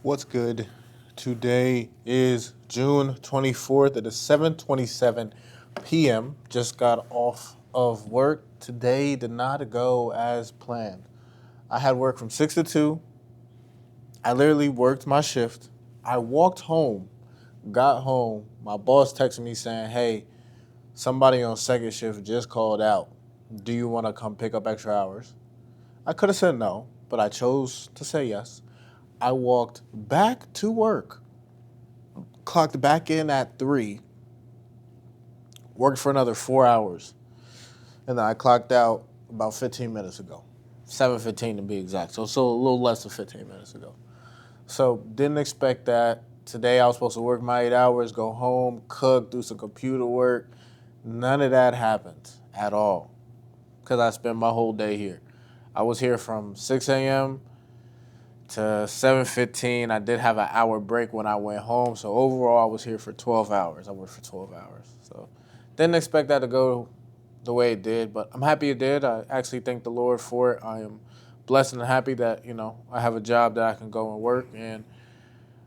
What's good? Today is June 24th. It is 7:27 p.m. Just got off of work. Today did not go as planned. I had work from 6 to 2. I literally worked my shift. I walked home, got home. My boss texted me saying, "Hey, somebody on second shift just called out. Do you want to come pick up extra hours?" I could have said no, but I chose to say yes. I walked back to work, clocked back in at 3, worked for another 4 hours, and then I clocked out about 15 minutes ago. 7:15 to be exact. So a little less than 15 minutes ago. So didn't expect that. Today I was supposed to work my 8 hours, go home, cook, do some computer work. None of that happened at all because I spent my whole day here. I was here from 6 a.m. to 7:15. I did have an hour break when I went home. So overall, I was here for 12 hours. I worked for 12 hours. So didn't expect that to go the way it did, but I'm happy it did. I actually thank the Lord for it. I am blessed and happy that, I have a job that I can go and work. And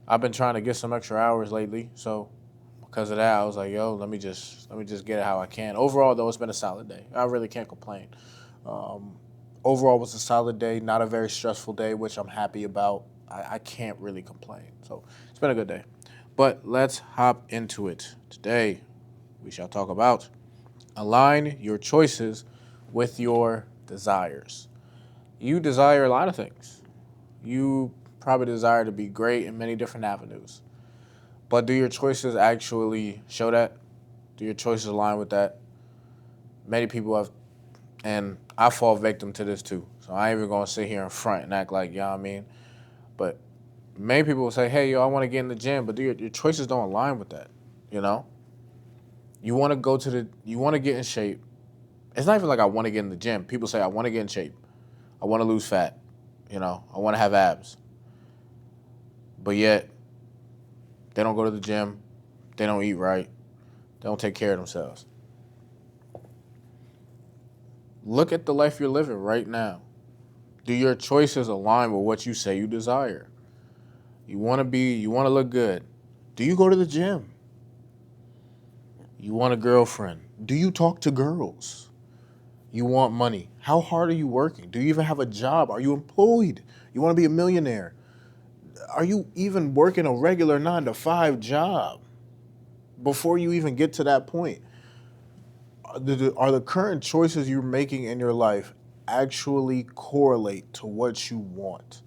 I've been trying to get some extra hours lately. So because of that, I was like, yo, let me just get it how I can. Overall, though, it's been a solid day. I really can't complain. Um, Overall, it was a solid day, not a very stressful day, which I'm happy about. I can't really complain. So it's been a good day. But let's hop into it. Today, we shall talk about align your choices with your desires. You desire a lot of things. You probably desire to be great in many different avenues. But do your choices actually show that? Do your choices align with that? Many people have, and I fall victim to this too. So I ain't even gonna sit here in front and act like, you know what I mean? But many people will say, hey, yo, I wanna get in the gym, but your choices don't align with that, you know? You wanna get in shape. It's not even like I wanna get in the gym. People say, I wanna get in shape. I wanna lose fat, I wanna have abs. But yet, they don't go to the gym, they don't eat right, they don't take care of themselves. Look at the life you're living right now. Do your choices align with what you say you desire? You want to look good. Do you go to the gym? You want a girlfriend. Do you talk to girls? You want money. How hard are you working? Do you even have a job? Are you employed? You want to be a millionaire? Are you even working a regular 9 to 5 job before you even get to that point? Are the current choices you're making in your life actually correlate to what you want?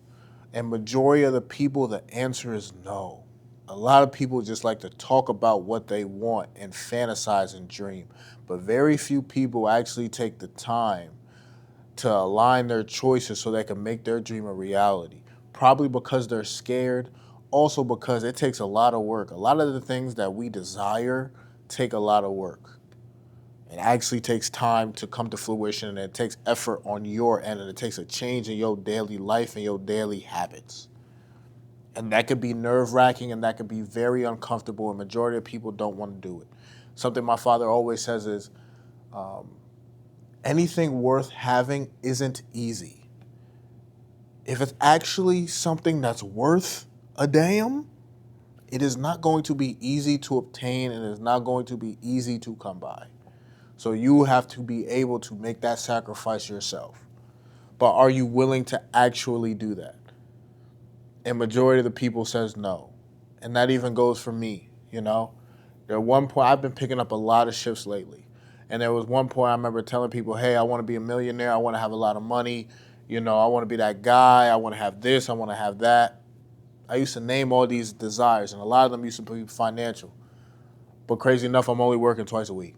And majority of the people, the answer is no. A lot of people just like to talk about what they want and fantasize and dream, but very few people actually take the time to align their choices so they can make their dream a reality. Probably because they're scared, also because it takes a lot of work. A lot of the things that we desire take a lot of work. It actually takes time to come to fruition, and it takes effort on your end, and it takes a change in your daily life and your daily habits. And that could be nerve wracking, and that could be very uncomfortable, and majority of people don't want to do it. Something my father always says is um, anything worth having isn't easy. If it's actually something that's worth a damn, it is not going to be easy to obtain, and it is not going to be easy to come by. So you have to be able to make that sacrifice yourself. But are you willing to actually do that? And majority of the people says no. And that even goes for me. At one point, I've been picking up a lot of shifts lately. And there was one point I remember telling people, hey, I want to be a millionaire. I want to have a lot of money. I want to be that guy. I want to have this. I want to have that. I used to name all these desires, and a lot of them used to be financial. But crazy enough, I'm only working twice a week.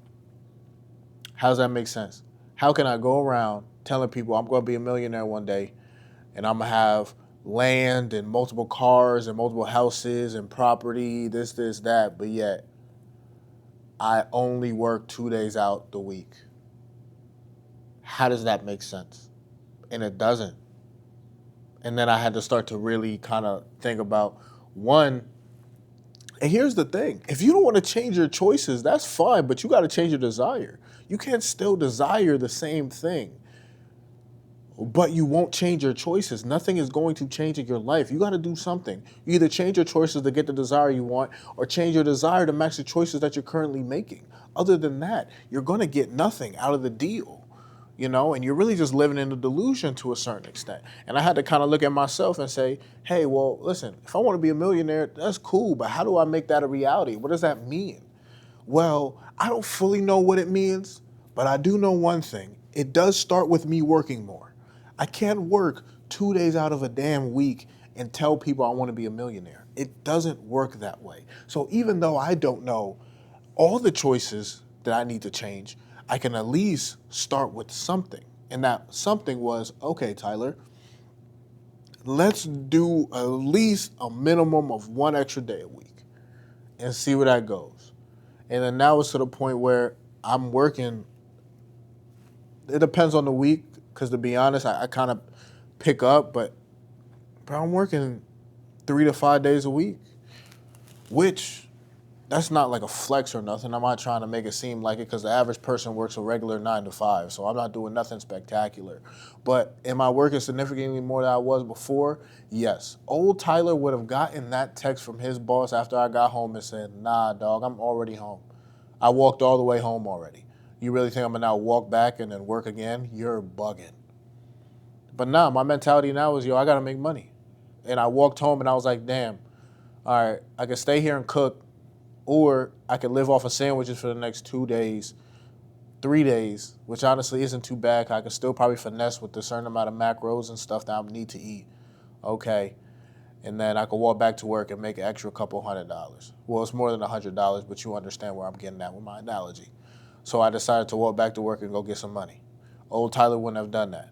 How does that make sense? How can I go around telling people I'm going to be a millionaire one day and I'm going to have land and multiple cars and multiple houses and property, this, that, but yet I only work 2 days out the week? How does that make sense? And it doesn't. And then I had to start to really kind of think about one. And here's the thing. If you don't want to change your choices, that's fine, but you got to change your desire. You can't still desire the same thing. but you won't change your choices. Nothing is going to change in your life. You got to do something. You either change your choices to get the desire you want or change your desire to match the choices that you're currently making. Other than that, you're going to get nothing out of the deal, and you're really just living in a delusion to a certain extent. And I had to kind of look at myself and say, hey, well, listen, if I want to be a millionaire, that's cool, but how do I make that a reality? What does that mean? Well, I don't fully know what it means, but I do know one thing. It does start with me working more. I can't work 2 days out of a damn week and tell people I want to be a millionaire. It doesn't work that way. So even though I don't know all the choices that I need to change, I can at least start with something. And that something was, okay, Tyler, let's do at least a minimum of one extra day a week and see where that goes. And then now it's to the point where I'm working. It depends on the week, because to be honest, I kind of pick up, but I'm working 3 to 5 days a week, which that's not like a flex or nothing. I'm not trying to make it seem like it, because the average person works a regular 9 to 5, so I'm not doing nothing spectacular. But am I working significantly more than I was before? Yes. Old Tyler would have gotten that text from his boss after I got home and said, nah, dog, I'm already home. I walked all the way home already. You really think I'm going to now walk back and then work again? You're bugging. But nah, my mentality now is, I got to make money. And I walked home and I was like, damn, all right, I can stay here and cook, or I could live off of sandwiches for the next 2 days, 3 days, which honestly isn't too bad. I could still probably finesse with a certain amount of macros and stuff that I need to eat. Okay. And then I could walk back to work and make an extra couple $100. Well, it's more than $100, but you understand where I'm getting at with my analogy. So I decided to walk back to work and go get some money. Old Tyler wouldn't have done that.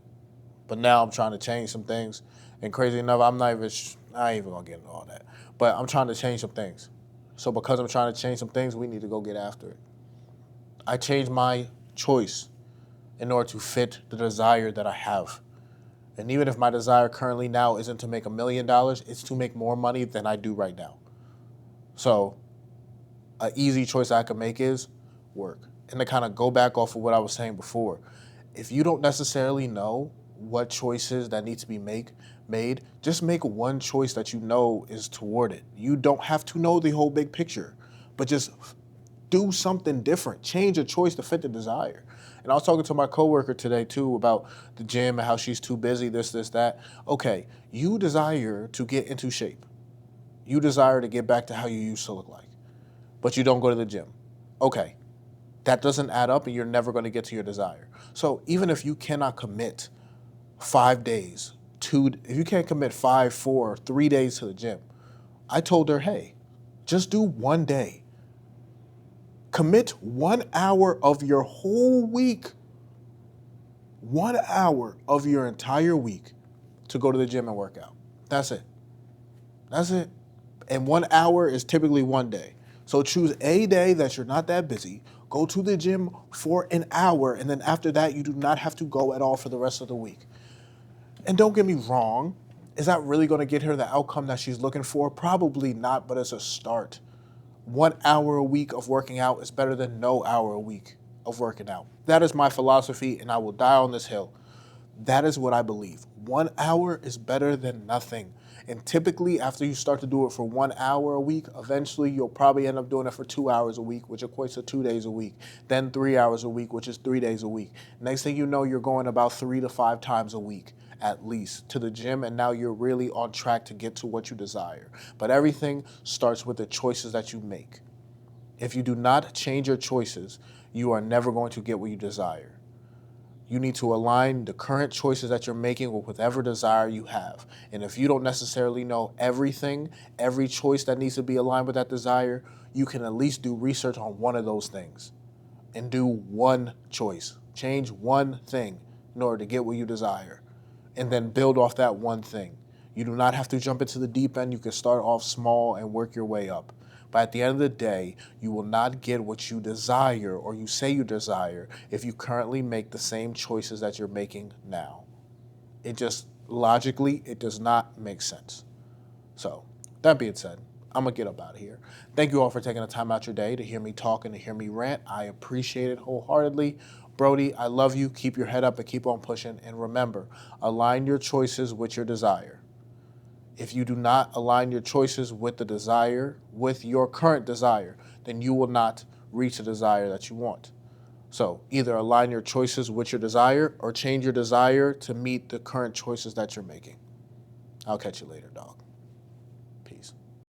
But now I'm trying to change some things. And crazy enough, I ain't even going to get into all that. But I'm trying to change some things. So because I'm trying to change some things, we need to go get after it. I changed my choice in order to fit the desire that I have. And even if my desire currently now isn't to make $1 million, it's to make more money than I do right now. So an easy choice I could make is work. And to kind of go back off of what I was saying before, if you don't necessarily know what choices that need to be made, just make one choice that you know is toward it. You don't have to know the whole big picture, but just do something different. Change a choice to fit the desire. And I was talking to my coworker today too about the gym and how she's too busy, this, that. Okay, you desire to get into shape. You desire to get back to how you used to look like, but you don't go to the gym. Okay, that doesn't add up and you're never going to get to your desire. So even if you cannot commit 5 days, if you can't commit 5, 4, 3 days to the gym, I told her, hey, just do one day. Commit 1 hour of your whole week, 1 hour of your entire week to go to the gym and work out. That's it. That's it. And 1 hour is typically one day. So choose a day that you're not that busy. Go to the gym for an hour, and then after that, you do not have to go at all for the rest of the week. And don't get me wrong, is that really going to get her the outcome that she's looking for? Probably not, but it's a start. 1 hour a week of working out is better than no hour a week of working out. That is my philosophy, and I will die on this hill. That is what I believe. 1 hour is better than nothing. And typically, after you start to do it for 1 hour a week, eventually you'll probably end up doing it for 2 hours a week, which equates to 2 days a week. Then 3 hours a week, which is 3 days a week. Next thing you know, you're going about 3 to 5 times a week, at least, to the gym, and now you're really on track to get to what you desire. But everything starts with the choices that you make. If you do not change your choices, you are never going to get what you desire. You need to align the current choices that you're making with whatever desire you have. And if you don't necessarily know everything, every choice that needs to be aligned with that desire, you can at least do research on one of those things and do one choice. Change one thing in order to get what you desire, and then build off that one thing. You do not have to jump into the deep end. You can start off small and work your way up. But at the end of the day, you will not get what you desire or you say you desire if you currently make the same choices that you're making now. It just, logically, it does not make sense. So, that being said, I'm going to get up out of here. Thank you all for taking the time out your day to hear me talk and to hear me rant. I appreciate it wholeheartedly. Brody, I love you. Keep your head up and keep on pushing. And remember, align your choices with your desire. If you do not align your choices with the desire, with your current desire, then you will not reach the desire that you want. So either align your choices with your desire or change your desire to meet the current choices that you're making. I'll catch you later, dog.